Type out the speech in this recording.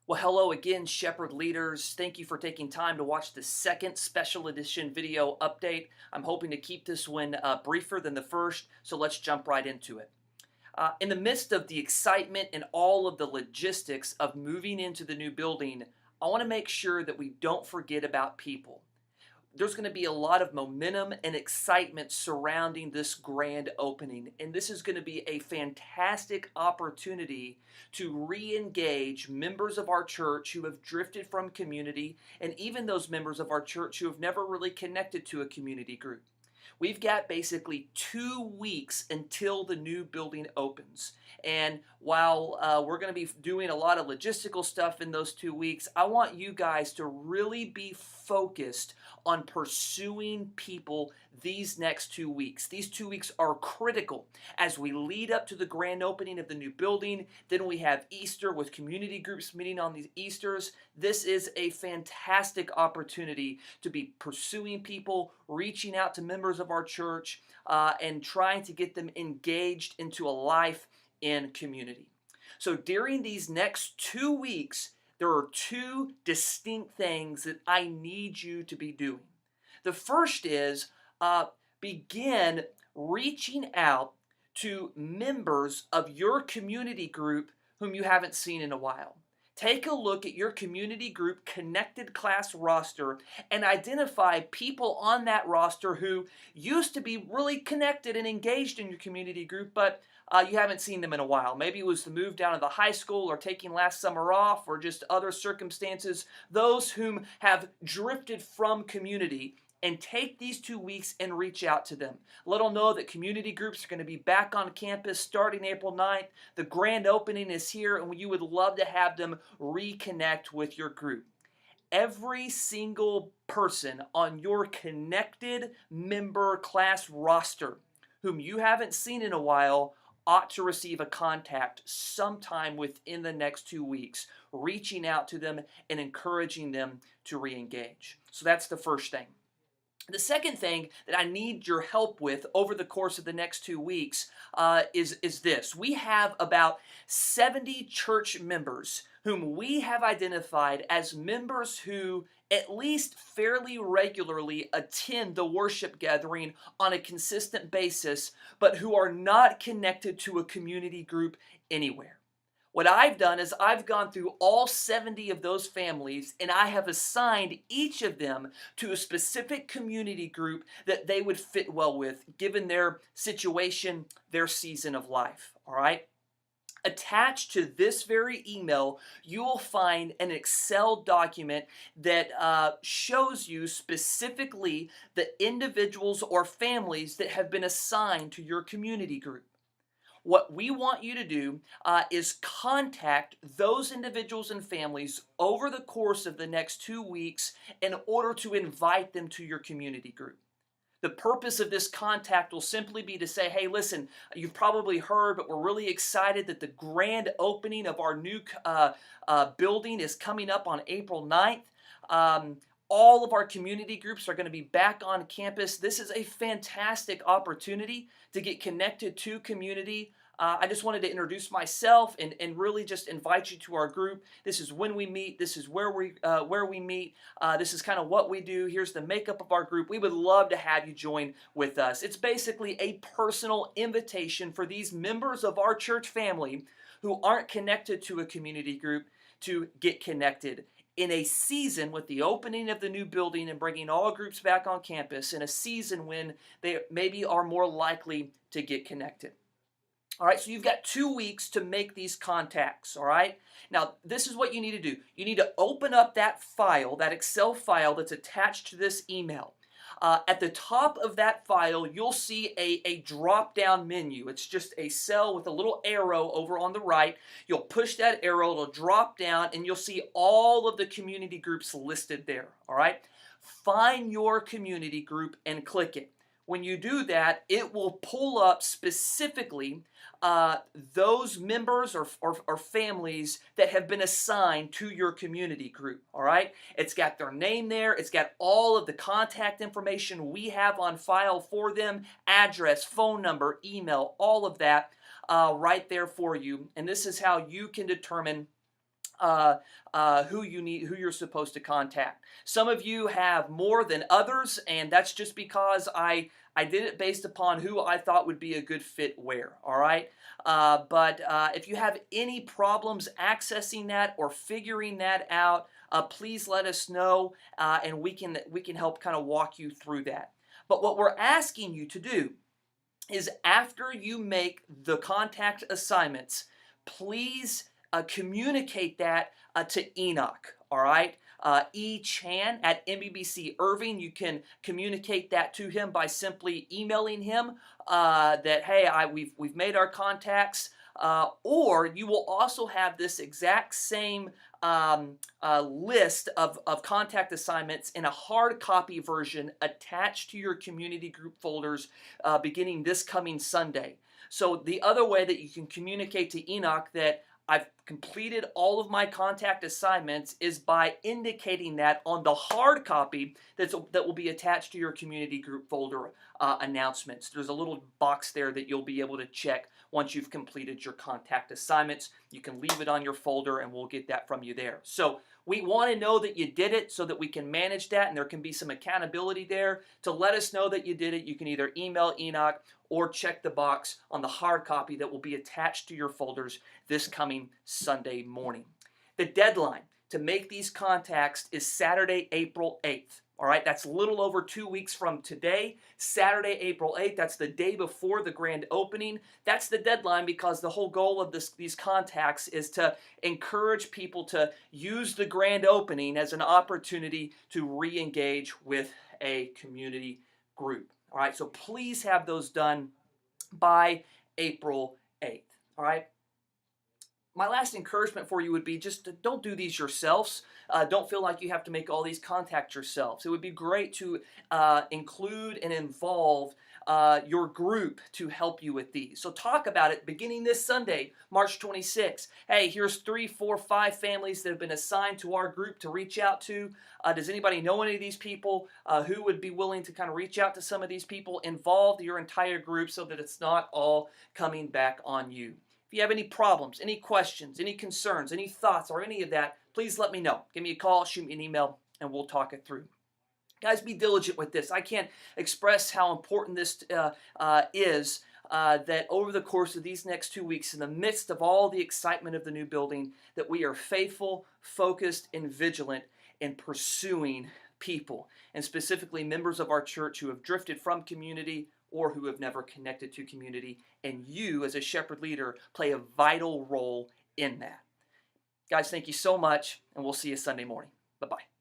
Well, hello again, Shepherd leaders. Thank you for taking time to watch the second special edition video update. I'm hoping to keep this one briefer than the first, so let's jump right into it. In the midst of the excitement and all of the logistics of moving into the new building, I want to make sure that we don't forget about people. There's going to be a lot of momentum and excitement surrounding this grand opening. And this is going to be a fantastic opportunity to re-engage members of our church who have drifted from community, and even those members of our church who have never really connected to a community group. We've got basically 2 weeks until the new building opens. And while we're going to be doing a lot of logistical stuff in those 2 weeks, I want you guys to really be focused on pursuing people these next 2 weeks. These 2 weeks are critical as we lead up to the grand opening of the new building. Then we have Easter with community groups meeting on these Easters. This is a fantastic opportunity to be pursuing people, reaching out to members of our church, and trying to get them engaged into a life in community. So during these next 2 weeks, there are two distinct things that I need you to be doing. The first is begin reaching out to members of your community group whom you haven't seen in a while. Take a look at your community group connected class roster and identify people on that roster who used to be really connected and engaged in your community group, but you haven't seen them in a while. Maybe it was the move down to the high school or taking last summer off or just other circumstances. Those whom have drifted from community, and take these 2 weeks and reach out to them. Let them know that community groups are going to be back on campus starting April 9th. The grand opening is here, and you would love to have them reconnect with your group. Every single person on your connected member class roster whom you haven't seen in a while ought to receive a contact sometime within the next 2 weeks, reaching out to them and encouraging them to re-engage. So that's the first thing. The second thing that I need your help with over the course of the next 2 weeks is this. We have about 70 church members whom we have identified as members who at least fairly regularly attend the worship gathering on a consistent basis, but who are not connected to a community group anywhere. What I've done is I've gone through all 70 of those families, and I have assigned each of them to a specific community group that they would fit well with, given their situation, their season of life. All right? Attached to this very email, you will find an Excel document that shows you specifically the individuals or families that have been assigned to your community group. What we want you to do is contact those individuals and families over the course of the next 2 weeks in order to invite them to your community group. The purpose of this contact will simply be to say, hey, listen, you've probably heard, but we're really excited that the grand opening of our new building is coming up on April 9th. All of our community groups are going to be back on campus. This is a fantastic opportunity to get connected to community. I just wanted to introduce myself and really just invite you to our group. This is when we meet. This is where we meet. This is kind of what we do. Here's the makeup of our group. We would love to have you join with us. It's basically a personal invitation for these members of our church family who aren't connected to a community group to get connected in a season with the opening of the new building and bringing all groups back on campus, in a season when they maybe are more likely to get connected. All right, so you've got 2 weeks to make these contacts, all right? Now, this is what you need to do. You need to open up that file, that Excel file that's attached to this email. At the top of that file, you'll see a drop-down menu. It's just a cell with a little arrow over on the right. You'll push that arrow, it'll drop down, and you'll see all of the community groups listed there, all right? Find your community group and click it. When you do that, it will pull up specifically those members or families that have been assigned to your community group, all right? It's got their name there. It's got all of the contact information we have on file for them, address, phone number, email, all of that right there for you. And this is how you can determine who you're supposed to contact. Some of you have more than others, and that's just because I did it based upon who I thought would be a good fit where. All right, but if you have any problems accessing that or figuring that out, please let us know, and we can help kind of walk you through that. But what we're asking you to do is, after you make the contact assignments, please communicate that to Enoch. All right, E. Chan at MBBC Irving. You can communicate that to him by simply emailing him that, hey, we've made our contacts. Or you will also have this exact same list of contact assignments in a hard copy version attached to your community group folders beginning this coming Sunday. So the other way that you can communicate to Enoch that I've completed all of my contact assignments is by indicating that on the hard copy that will be attached to your community group folder announcements. There's a little box there that you'll be able to check once you've completed your contact assignments. You can leave it on your folder and we'll get that from you there. So we want to know that you did it so that we can manage that, and there can be some accountability there. To let us know that you did it, you can either email Enoch or check the box on the hard copy that will be attached to your folders this coming Sunday morning. The deadline to make these contacts is Saturday, April 8th. All right, that's a little over 2 weeks from today. Saturday, April 8th, that's the day before the grand opening. That's the deadline because the whole goal of these contacts is to encourage people to use the grand opening as an opportunity to re-engage with a community group. All right, so please have those done by April 8th. All right. My last encouragement for you would be just don't do these yourselves. Don't feel like you have to make all these contacts yourselves. It would be great to include and involve your group to help you with these. So talk about it beginning this Sunday, March 26th. Hey, here's 3, 4, 5 families that have been assigned to our group to reach out to. Does anybody know any of these people who would be willing to kind of reach out to some of these people? Involve your entire group so that it's not all coming back on you. If you have any problems, any questions, any concerns, any thoughts, or any of that, please let me know. Give me a call, shoot me an email, and we'll talk it through. Guys, be diligent with this. I can't express how important this is, that over the course of these next 2 weeks, in the midst of all the excitement of the new building, that we are faithful, focused, and vigilant in pursuing people, and specifically members of our church who have drifted from community or who have never connected to community, and you as a shepherd leader play a vital role in that. Guys, thank you so much, and we'll see you Sunday morning. Bye-bye.